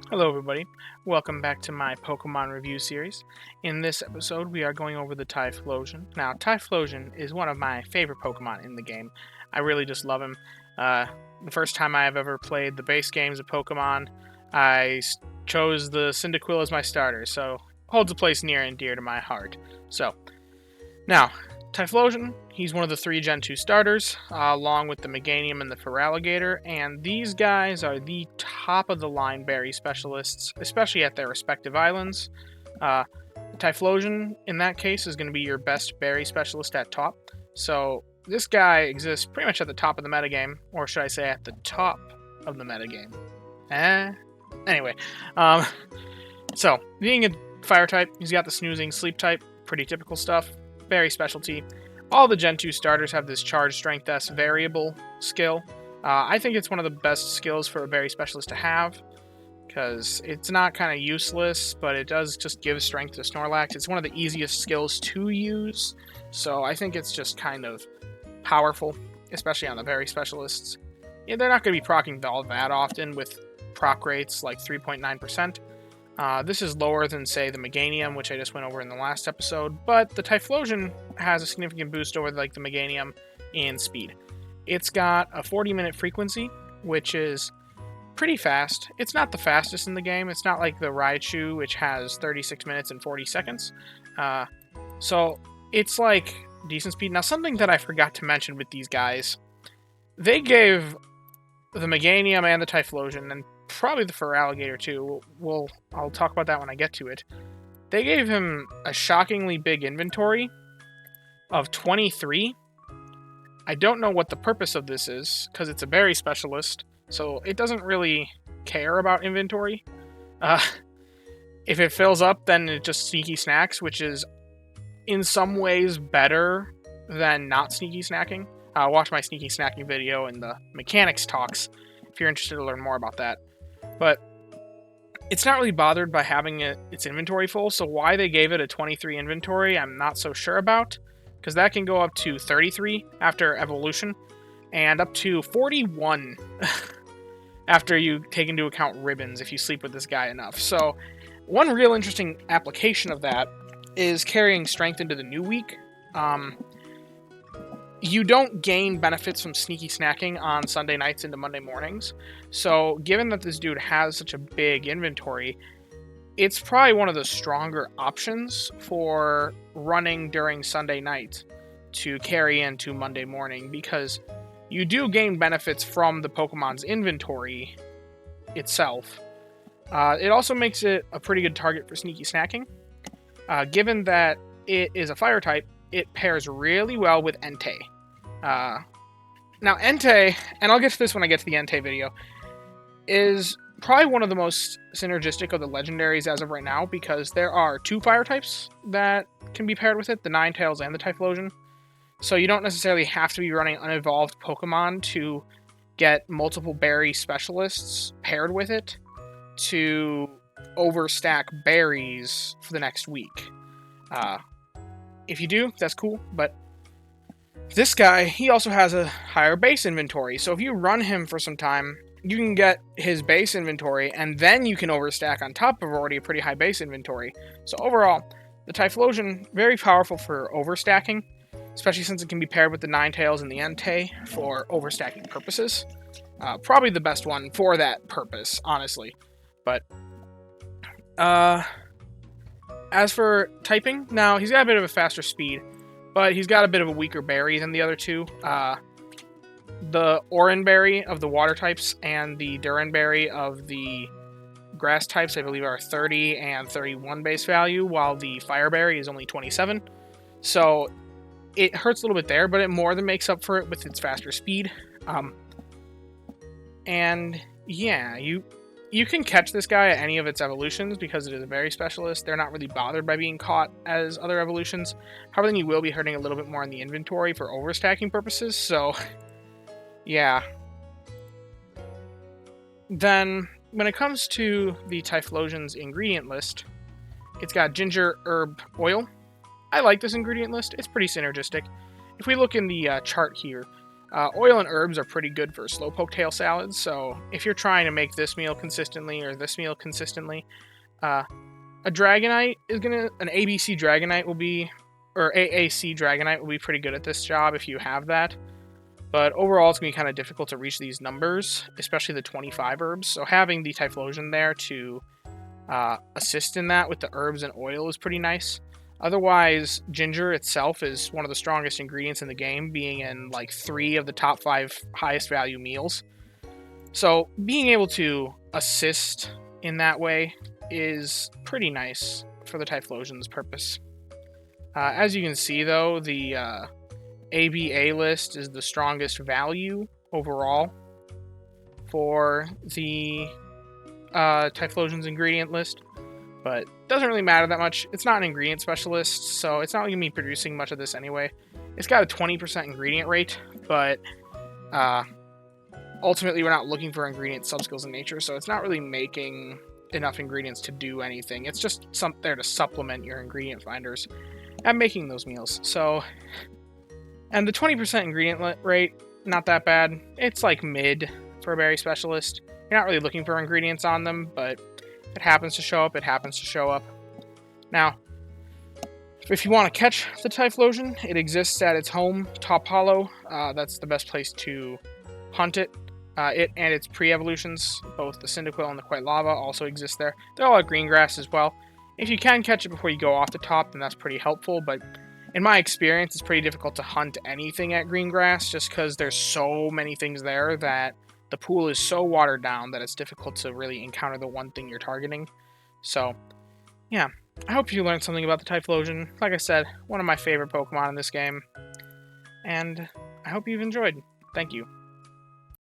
Hello everybody, welcome back to my Pokemon review series. In this episode we are going over the Typhlosion. Now Typhlosion is one of my favorite Pokemon in the game. I really just love him. The first time I have ever played the base games of Pokemon, I chose the Cyndaquil as my starter, so holds a place near and dear to my heart. So, now, Typhlosion, he's one of the three Gen 2 starters, along with the Meganium and the Feraligatr, and these guys are the top of the line berry specialists, especially at their respective islands. Typhlosion, in that case, is going to be your best berry specialist at top. So, this guy exists pretty much at the top of the metagame, or should I say at the top of the metagame. Anyway, so, being a fire type, he's got the snoozing sleep type, pretty typical stuff. Berry specialty. All the Gen 2 starters have this Charge Strength S variable skill. I think it's one of the best skills for a berry specialist to have, because it's not kind of useless, but it does just give strength to Snorlax. It's one of the easiest skills to use, so I think it's just kind of powerful, especially on the berry specialists. Yeah, they're not going to be proccing Valve that often with proc rates like 3.9%. This is lower than, say, the Meganium, which I just went over in the last episode, but the Typhlosion has a significant boost over like the Meganium in speed. It's got a 40-minute frequency, which is pretty fast. It's not the fastest in the game. It's not like the Raichu, which has 36 minutes and 40 seconds. So it's like decent speed. Now, something that I forgot to mention with these guys, they gave the Meganium and the Typhlosion, and probably the Feraligatr too. I'll talk about that when I get to it. They gave him a shockingly big inventory of 23. I don't know what the purpose of this is, because it's a berry specialist, so it doesn't really care about inventory. If it fills up, then it just sneaky snacks, which is in some ways better than not sneaky snacking. Watch my sneaky snacking video in the mechanics talks if you're interested to learn more about that. But it's not really bothered by having its inventory full, so why they gave it a 23 inventory, I'm not so sure about, because that can go up to 33 after evolution, and up to 41 after you take into account ribbons if you sleep with this guy enough. So one real interesting application of that is carrying strength into the new week. You don't gain benefits from sneaky snacking on Sunday nights into Monday mornings. So given that this dude has such a big inventory, it's probably one of the stronger options for running during Sunday night to carry into Monday morning, because you do gain benefits from the Pokemon's inventory itself. It also makes it a pretty good target for sneaky snacking. Given that it is a fire type, it pairs really well with Entei. Now, Entei, and I'll get to this when I get to the Entei video, is probably one of the most synergistic of the legendaries as of right now, because there are two fire types that can be paired with it, the Ninetales and the Typhlosion. So you don't necessarily have to be running unevolved Pokemon to get multiple berry specialists paired with it to overstack berries for the next week. If you do, that's cool, but this guy, he also has a higher base inventory, so if you run him for some time, you can get his base inventory, and then you can overstack on top of already a pretty high base inventory. So overall, the Typhlosion, very powerful for overstacking, especially since it can be paired with the Ninetales and the Entei for overstacking purposes. Probably the best one for that purpose, honestly. But, as for typing, now, he's got a bit of a faster speed, but he's got a bit of a weaker berry than the other two. The Oran berry of the water types and the Duran berry of the grass types, I believe, are 30 and 31 base value, while the fire berry is only 27. So it hurts a little bit there, but it more than makes up for it with its faster speed. And yeah, you can catch this guy at any of its evolutions because it is a berry specialist. They're not really bothered by being caught as other evolutions. However, then you will be hurting a little bit more in the inventory for overstacking purposes, so yeah. Then, when it comes to the Typhlosion's ingredient list, it's got ginger herb oil. I like this ingredient list. It's pretty synergistic. If we look in the chart here, Oil and herbs are pretty good for slowpoke tail salads, so if you're trying to make this meal consistently or this meal consistently, a Dragonite is an ABC Dragonite will be, or AAC Dragonite will be pretty good at this job if you have that. But overall, it's going to be kind of difficult to reach these numbers, especially the 25 herbs. So having the Typhlosion there to assist in that with the herbs and oil is pretty nice. Otherwise, ginger itself is one of the strongest ingredients in the game, being in like 3 of the top 5 highest value meals. So being able to assist in that way is pretty nice for the Typhlosion's purpose. As you can see, though, the ABA list is the strongest value overall for the Typhlosion's ingredient list, but doesn't really matter that much. It's not an ingredient specialist, so it's not going to be producing much of this anyway. It's got a 20% ingredient rate, but ultimately we're not looking for ingredient subskills in nature, so it's not really making enough ingredients to do anything. It's just there to supplement your ingredient finders at making those meals. So, and the 20% ingredient rate, not that bad. It's like mid for a berry specialist. You're not really looking for ingredients on them, but if it happens to show up, it happens to show up. Now, if you want to catch the Typhlosion, it exists at its home, Taupe Hollow. That's the best place to hunt it. It and its pre-evolutions, both the Cyndaquil and the Quite Lava, also exist there. They're all at green grass as well. If you can catch it before you go off the top, then that's pretty helpful, but in my experience, it's pretty difficult to hunt anything at green grass just because there's so many things there that the pool is so watered down that it's difficult to really encounter the one thing you're targeting. So, yeah, I hope you learned something about the Typhlosion. Like I said, one of my favorite Pokemon in this game, and I hope you've enjoyed. Thank you.